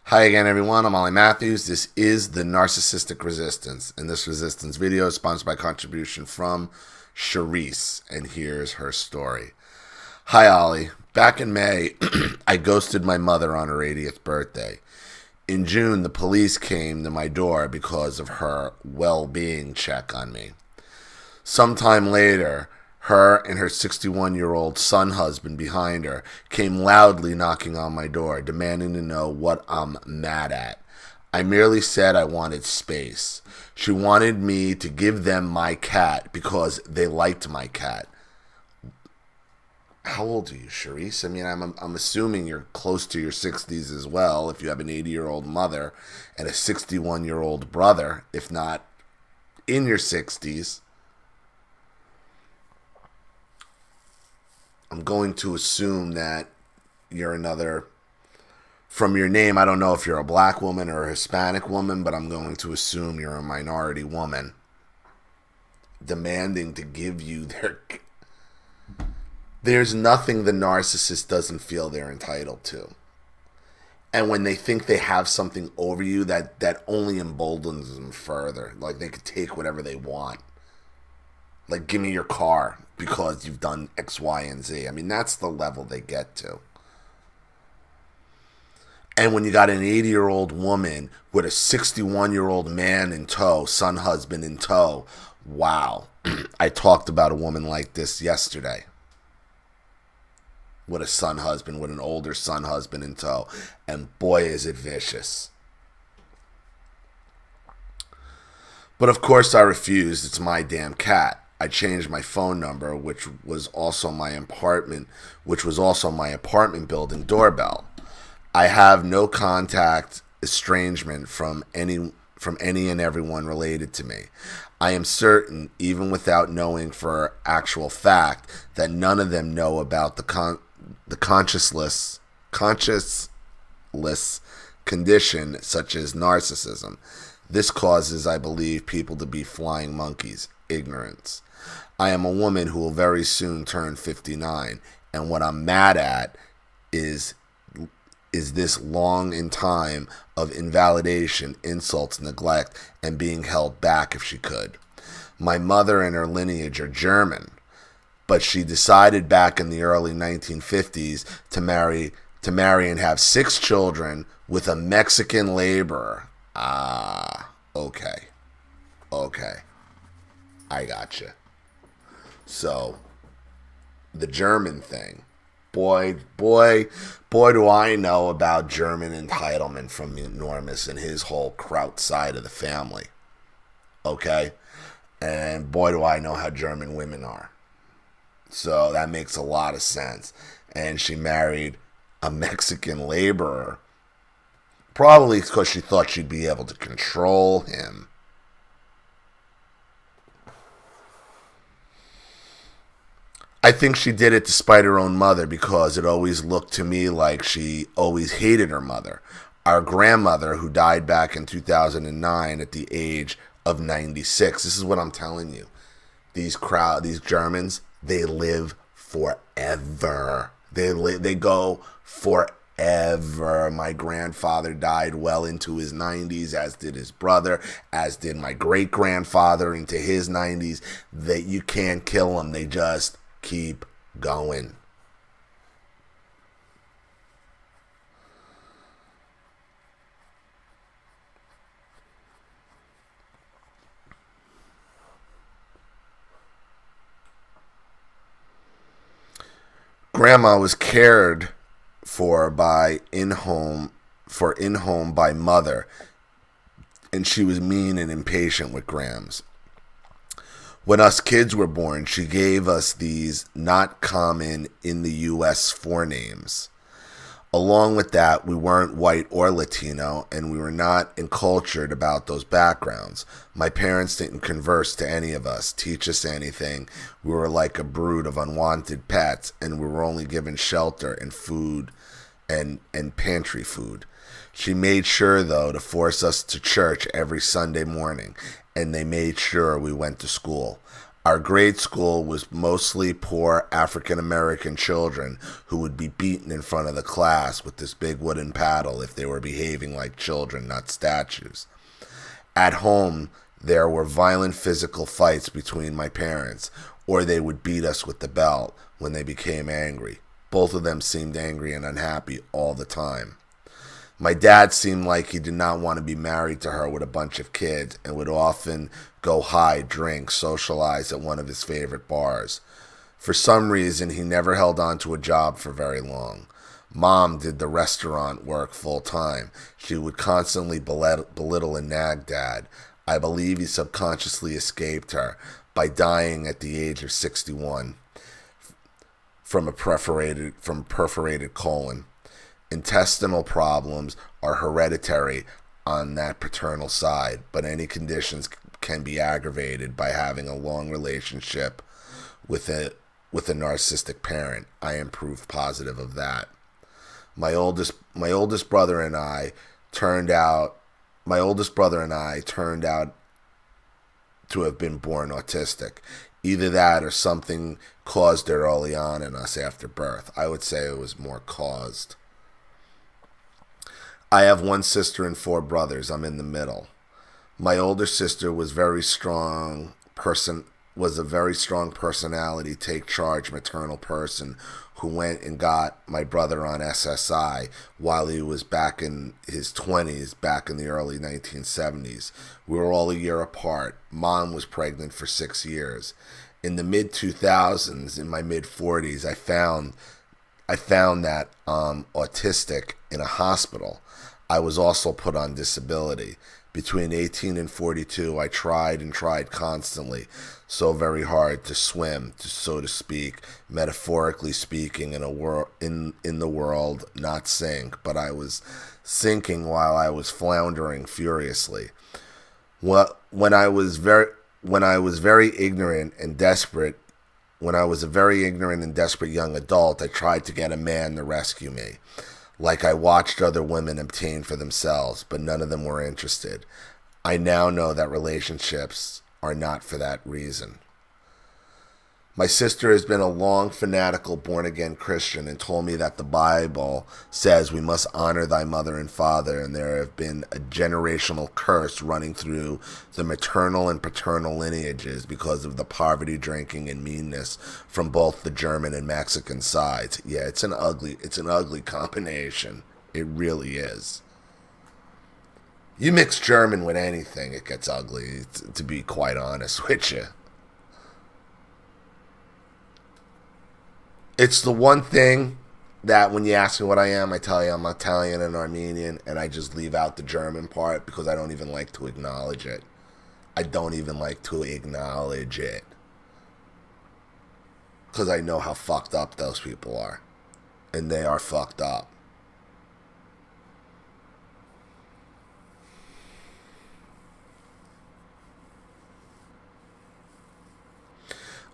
Hi again, everyone. I'm Ollie Matthews. This is the Narcissistic Resistance, and this resistance video is sponsored by contribution from Charisse, and here's her story. Hi, Ollie. Back in May, I ghosted my mother on her 80th birthday. In June, the police came to my door because of her well-being check on me. Sometime later, her and her 61-year-old son husband behind her came loudly knocking on my door, demanding to know what I'm mad at. I merely said I wanted space. She wanted me to give them my cat because they liked my cat. How old are you, Charisse? I mean, I'm assuming you're close to your 60s as well, if you have an 80-year-old mother and a 61-year-old brother, if not in your 60s. I'm going to assume that you're another, from your name, I don't know if you're a black woman or a Hispanic woman, but I'm going to assume you're a minority woman demanding to give you their... There's nothing the narcissist doesn't feel they're entitled to. And when they think they have something over you, that only emboldens them further. Like, they could take whatever they want. Like, give me your car because you've done X, Y, and Z. I mean, that's the level they get to. And when you got an 80-year-old woman with a 61-year-old man in tow, son husband in tow, wow. I talked about a woman like this yesterday. With a son husband, with an older son husband in tow. And boy, is it vicious. But of course I refused. It's my damn cat. I changed my phone number, which was also my apartment building doorbell. I have no contact estrangement from any and everyone related to me. I am certain, even without knowing for actual fact, that none of them know about the consciousless condition such as narcissism. This causes, I believe, people to be flying monkeys, ignorance. I am a woman who will very soon turn 59, and what I'm mad at is this long in time of invalidation, insults, neglect, and being held back if she could. My mother and her lineage are German, but she decided back in the early 1950s to marry and have 6 children with a Mexican laborer. Okay. I gotcha. So, the German thing. Boy, do I know about German entitlement from Enormous and his whole Kraut side of the family. Okay? And boy, do I know how German women are. So, that makes a lot of sense. And she married a Mexican laborer. Probably because she thought she'd be able to control him. I think she did it despite her own mother because it always looked to me like she always hated her mother. Our grandmother, who died back in 2009 at the age of 96. This is what I'm telling you. These Germans, they live forever. They go forever. My grandfather died well into his 90s, as did his brother, as did my great-grandfather into his 90s. That you can't kill them. They just keep going. Grandma was cared for in-home by mother, and she was mean and impatient with Grams. When us kids were born, she gave us these not common in the U.S. forenames. Along with that, we weren't white or Latino, and we were not encultured about those backgrounds. My parents didn't converse to any of us, teach us anything. We were like a brood of unwanted pets, and we were only given shelter and food and pantry food. She made sure, though, to force us to church every Sunday morning, and they made sure we went to school. Our grade school was mostly poor African American children who would be beaten in front of the class with this big wooden paddle if they were behaving like children, not statues. At home, there were violent physical fights between my parents, or they would beat us with the belt when they became angry. Both of them seemed angry and unhappy all the time. My dad seemed like he did not want to be married to her with a bunch of kids and would often go high, drink, socialize at one of his favorite bars. For some reason, he never held on to a job for very long. Mom did the restaurant work full time. She would constantly belittle and nag Dad. I believe he subconsciously escaped her by dying at the age of 61 from a perforated colon. Intestinal problems are hereditary on that paternal side, but any conditions can be aggravated by having a long relationship with a narcissistic parent. I am proof positive of that. My oldest brother and I turned out to have been born autistic. Either that or something caused it early on in us after birth. I would say it was more caused. I have one sister and 4 brothers. I'm in the middle. My older sister was a very strong personality, take charge, maternal person who went and got my brother on SSI while he was back in his 20s, back in the early 1970s. We were all a year apart. Mom was pregnant for 6 years. In the mid-2000s, in my mid-40s, I found that autistic in a hospital. I was also put on disability. Between 18 and 42, I tried constantly, so very hard to swim, so to speak, metaphorically speaking, in the world, not sink, but I was sinking while I was floundering furiously. When I was a very ignorant and desperate young adult, I tried to get a man to rescue me. Like I watched other women obtain for themselves, but none of them were interested. I now know that relationships are not for that reason. My sister has been a long, fanatical, born-again Christian and told me that the Bible says we must honor thy mother and father, and there have been a generational curse running through the maternal and paternal lineages because of the poverty, drinking, and meanness from both the German and Mexican sides. Yeah, it's an ugly combination. It really is. You mix German with anything, it gets ugly, to be quite honest with you. It's the one thing that when you ask me what I am, I tell you I'm Italian and Armenian, and I just leave out the German part because I don't even like to acknowledge it. Because I know how fucked up those people are. And they are fucked up.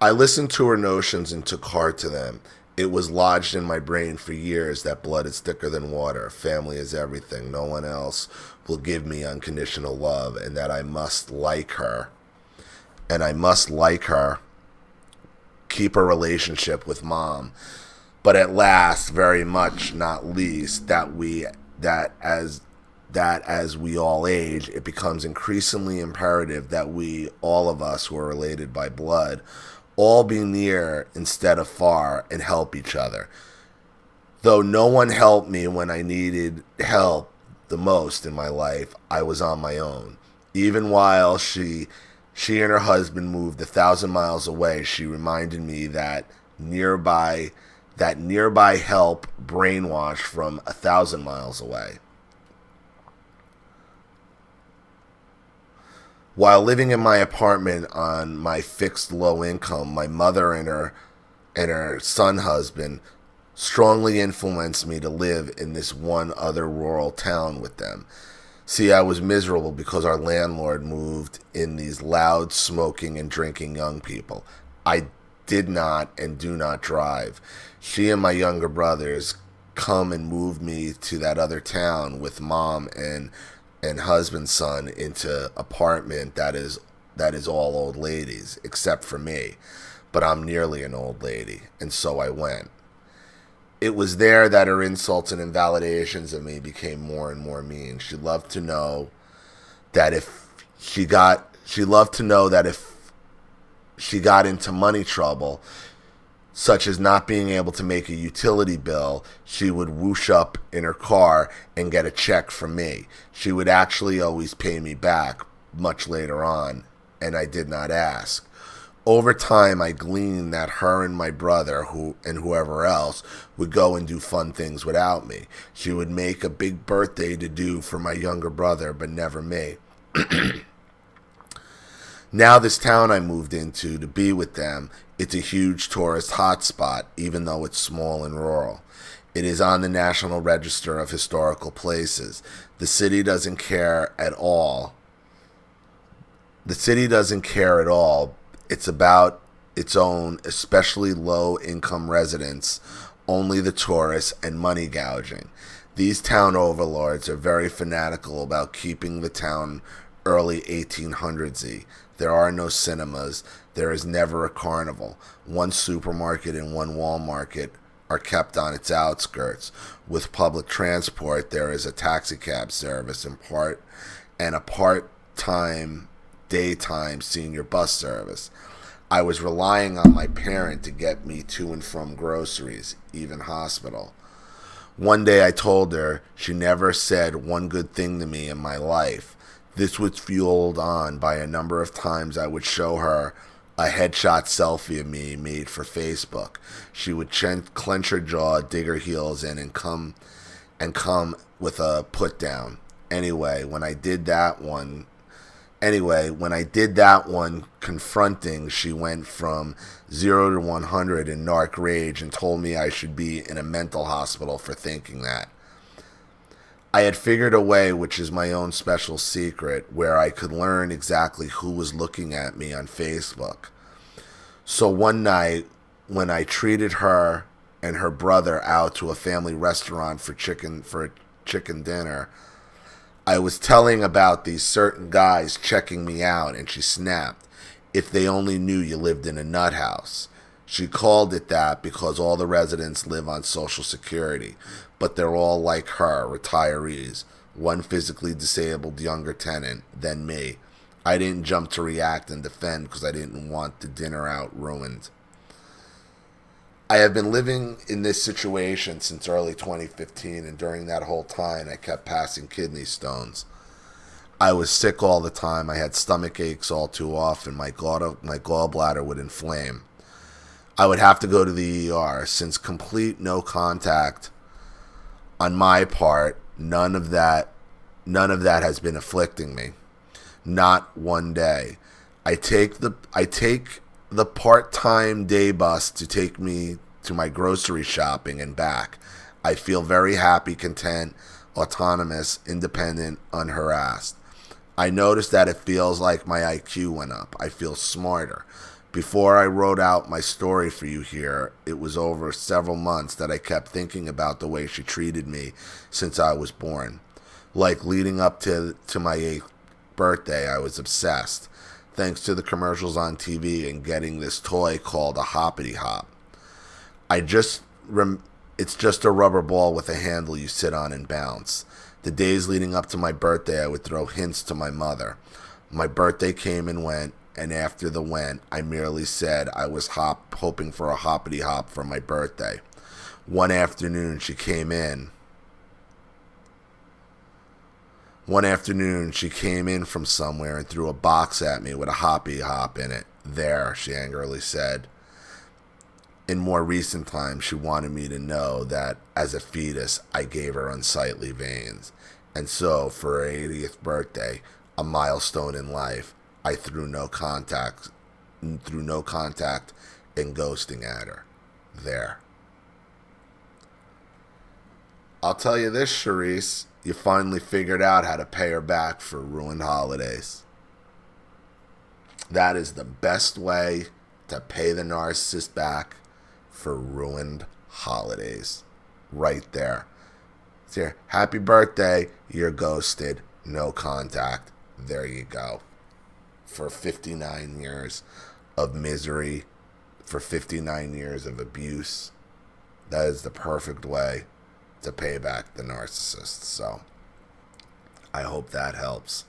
I listened to her notions and took heart to them. It was lodged in my brain for years that blood is thicker than water, family is everything, no one else will give me unconditional love, and that I must like her. And I must like her, keep a relationship with Mom. But at last, very much not least, that as we all age, it becomes increasingly imperative that we, all of us who are related by blood, all be near instead of far and help each other. Though no one helped me when I needed help the most in my life, I was on my own. Even while she and her husband moved 1,000 miles away, she reminded me that nearby help brainwash from 1,000 miles away. While living in my apartment on my fixed low income, my mother and her son husband strongly influenced me to live in this one other rural town with them. See, I was miserable because our landlord moved in these loud, smoking, and drinking young people. I did not and do not drive. She and my younger brothers come and moved me to that other town with Mom and husband son into apartment that is that is all old ladies, except for me. But I'm nearly an old lady, and so I went. It was there that her insults and invalidations of me became more and more mean. She loved to know that if she got into money trouble, such as not being able to make a utility bill, she would whoosh up in her car and get a check from me. She would actually always pay me back much later on, and I did not ask. Over time, I gleaned that her and my brother, and whoever else, would go and do fun things without me. She would make a big birthday to do for my younger brother, but never me. Now this town I moved into to be with them, it's a huge tourist hotspot, even though it's small and rural. It is on the National Register of Historical Places. The city doesn't care at all. It's about its own, especially low-income residents, only the tourists, and money gouging. These town overlords are very fanatical about keeping the town early 1800s-y. There are no cinemas. There is never a carnival. One supermarket and one Walmart are kept on its outskirts. With public transport, there is a taxicab service and a part-time, daytime senior bus service. I was relying on my parent to get me to and from groceries, even hospital. One day I told her she never said one good thing to me in my life. This was fueled on by a number of times I would show her a headshot selfie of me made for Facebook. She would clench her jaw, dig her heels in, and come with a put down. Anyway, when I did that one confronting, she went from 0 to 100 in narc rage and told me I should be in a mental hospital for thinking that. I had figured a way, which is my own special secret, where I could learn exactly who was looking at me on Facebook. So one night, when I treated her and her brother out to a family restaurant for a chicken dinner, I was telling about these certain guys checking me out, and she snapped. If they only knew you lived in a nut house. She called it that because all the residents live on Social Security, but they're all like her, retirees. One physically disabled younger tenant, then me. I didn't jump to react and defend because I didn't want the dinner out ruined. I have been living in this situation since early 2015, and during that whole time, I kept passing kidney stones. I was sick all the time. I had stomach aches all too often. My gallbladder would inflame. I would have to go to the ER. Since complete no contact on my part, none of that has been afflicting me. Not one day. I take the part-time day bus to take me to my grocery shopping and back. I feel very happy, content, autonomous, independent, unharassed. I notice that it feels like my IQ went up. I feel smarter. Before I wrote out my story for you here, it was over several months that I kept thinking about the way she treated me since I was born. Like leading up to my 8th birthday, I was obsessed. Thanks to the commercials on TV and getting this toy called a hoppity hop. It's just a rubber ball with a handle you sit on and bounce. The days leading up to my birthday, I would throw hints to my mother. My birthday came and went, and after the went, I merely said I was hoping for a hoppity hop for my birthday. One afternoon, she came in from somewhere and threw a box at me with a hoppy hop in it. There, she angrily said. In more recent times, she wanted me to know that, as a fetus, I gave her unsightly veins. And so, for her 80th birthday, a milestone in life, I threw no contact and ghosting at her. There. I'll tell you this, Charisse, you finally figured out how to pay her back for ruined holidays. That is the best way to pay the narcissist back for ruined holidays. Right there. It's here. Happy birthday. You're ghosted. No contact. There you go. for 59 years of misery, for 59 years of abuse. That is the perfect way to pay back the narcissist. So I hope that helps.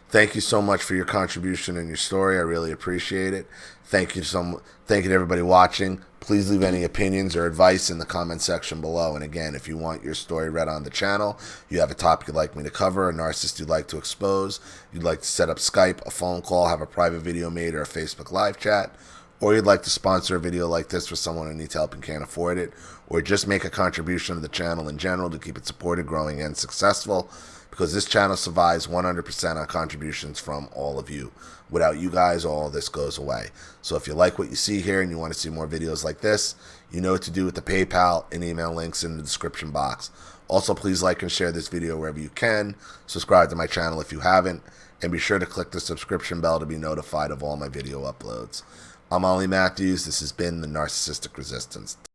Thank you so much for your contribution and your story. I really appreciate it. Thank you to everybody watching. Please leave any opinions or advice in the comment section below. And again, if you want your story read on the channel, you have a topic you'd like me to cover, a narcissist you'd like to expose, you'd like to set up Skype, a phone call, have a private video made, or a Facebook live chat, or you'd like to sponsor a video like this for someone who needs help and can't afford it, or just make a contribution to the channel in general to keep it supported, growing, and successful, because this channel survives 100% on contributions from all of you. Without you guys, all of this goes away. So if you like what you see here and you want to see more videos like this, you know what to do with the PayPal and email links in the description box. Also, please like and share this video wherever you can. Subscribe to my channel if you haven't, and be sure to click the subscription bell to be notified of all my video uploads. I'm Ollie Matthews. This has been the Narcissistic Resistance.